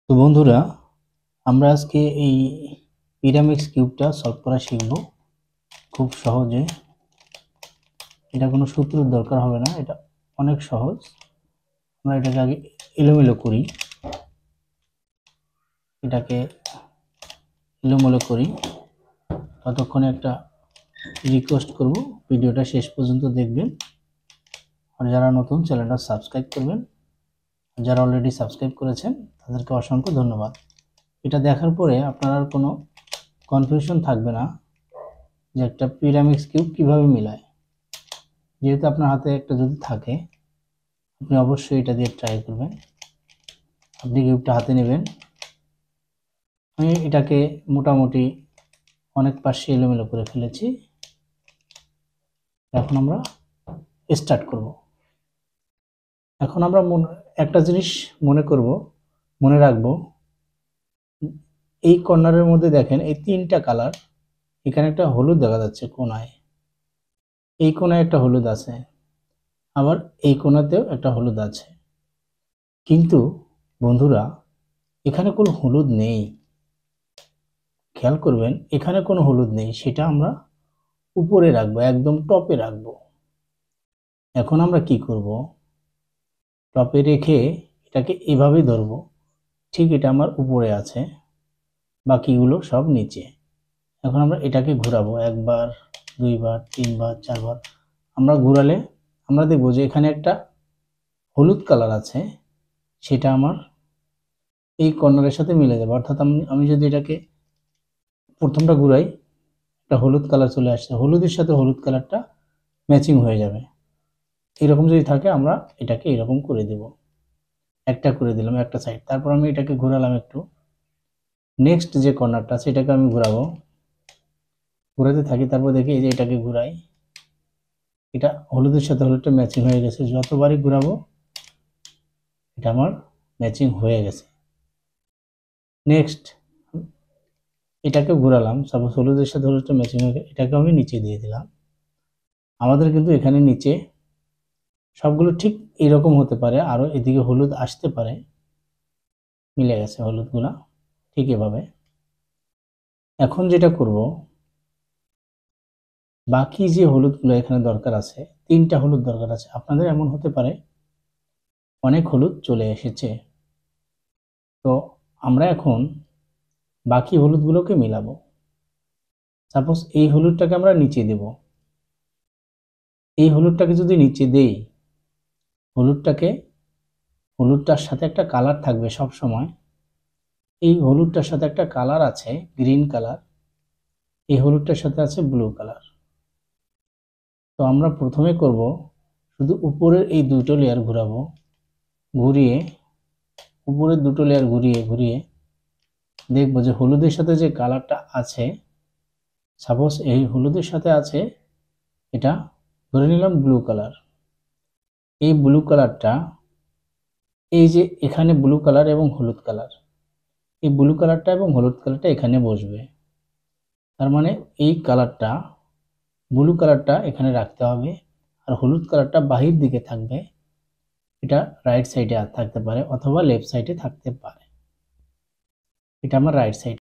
তো বন্ধুরা, আমরা আজকে এই পিরামিডস কিউবটা সলভ করা শিখব খুব সহজে। এটা কোনো সূত্রের দরকার হবে না, এটা অনেক সহজ। আমরা এটাকে আগে এলোমেলো করি, ততক্ষণে একটা রিকোয়েস্ট করব, ভিডিওটা শেষ পর্যন্ত দেখবেন। আর যারা নতুন, চ্যানেলটা সাবস্ক্রাইব করবেন। যারা অলরেডি সাবস্ক্রাইব করেছেন তাদেরকে অসংখ্য ধন্যবাদ। এটা দেখার পরে আপনার আর কোনো কনফিউশন থাকবে না যে একটা পিরামিডস কিউব কীভাবে মিলায়। যেহেতু আপনার হাতে একটা যদি থাকে, আপনি অবশ্যই এটা দিয়ে ট্রাই করবেন। আপনি কিউবটা হাতে নেবেন। আমি এটাকে মোটামুটি অনেক পাশে এলোমেলো করে ফেলেছি। এখন আমরা স্টার্ট করব। এখন আমরা একটা জিনিস মনে রাখবো, এই কর্নারের মধ্যে দেখেন এই তিনটা কালার। এখানে একটা হলুদ দেখা যাচ্ছে কোনায়, এই কোনায় একটা হলুদ আছে, আবার এই কোনাতেও একটা হলুদ আছে। কিন্তু বন্ধুরা, এখানে কোনো হলুদ নেই। খেয়াল করবেন, এখানে কোনো হলুদ নেই, সেটা আমরা উপরে রাখবো, একদম টপে রাখবো। এখন আমরা কি করব, টপে রেখে এটাকে এভাবেই ধরবো। ঠিক এটা আমার উপরে আছে, বাকিগুলো সব নিচে। এখন আমরা এটাকে ঘোরাবো, একবার, দুইবার, তিনবার, চারবার। আমরা ঘোরালে আমরা দেখবো যে এখানে একটা হলুদ কালার আছে, সেটা আমার এই কর্নারের সাথে মিলে যাবে। অর্থাৎ আমি যদি এটাকে প্রথমটা ঘুরাই, একটা হলুদ কালার চলে আসছে, হলুদের সাথে হলুদ কালারটা ম্যাচিং হয়ে যাবে। এরকম যদি থাকে আমরা এটাকে এরকম করে দেব, একটা করে দিলাম একটা সাইড। তারপর আমি এটাকে ঘোরালাম একটু, নেক্সট যে কর্নারটা আছে এটাকে আমি ঘোরাবো, ঘোরাতে থাকি। তারপর দেখি এই যে এটাকে ঘুরাই, এটা হলুদের সাথে হলুদটা ম্যাচিং হয়ে গেছে। যতবারই ঘোরাবো এটা আমার ম্যাচিং হয়ে গেছে। নেক্সট এটাকে ঘোরালাম, সাপোজ হলুদের সাথে হলুদটা ম্যাচিং হয়ে গেছে, এটাকে আমি নিচে দিয়ে দিলাম। আমাদের কিন্তু এখানে নিচে সবগুলো ঠিক এরকম হতে পারে, আরও এদিকে হলুদ আসতে পারে। মিলে গেছে হলুদগুলা ঠিক এভাবে। এখন যেটা করব, বাকি যে হলুদগুলো এখানে দরকার আছে, তিনটা হলুদ দরকার আছে। আপনাদের এমন হতে পারে অনেক হলুদ চলে এসেছে, তো আমরা এখন বাকি হলুদগুলোকে মিলাবো। সাপোজ এই হলুদটাকে আমরা নিচে দেব। এই হলুদটাকে যদি নিচে দেই, হলুদটার সাথে একটা কালার থাকবে সব সময়। এই হলুদটার সাথে একটা কালার আছে গ্রিন কালার, এই হলুদটার সাথে আছে ব্লু কালার। তো আমরা প্রথমে করব, শুধু উপরের এই দুটো লেয়ার ঘোরাবো, ঘুরিয়ে উপরের দুটো লেয়ার ঘুরিয়ে ঘুরিয়ে দেখবো যে হলুদের সাথে যে কালারটা আছে, সাপোজ এই হলুদের সাথে আছে, এটা ধরে নিলাম ব্লু কালার। এই ব্লু কালারটা, এই যে এখানে ব্লু কালার এবং হলুদ কালার, এই ব্লু কালারটা এবং হলুদ কালারটা এখানে বসবে। তার মানে এই কালারটা, ব্লু কালারটা এখানে রাখতে হবে, আর হলুদ কালারটা বাহির দিকে থাকবে। এটা রাইট সাইডে থাকতে পারে অথবা লেফট সাইডে থাকতে পারে। এটা আমার রাইট সাইড।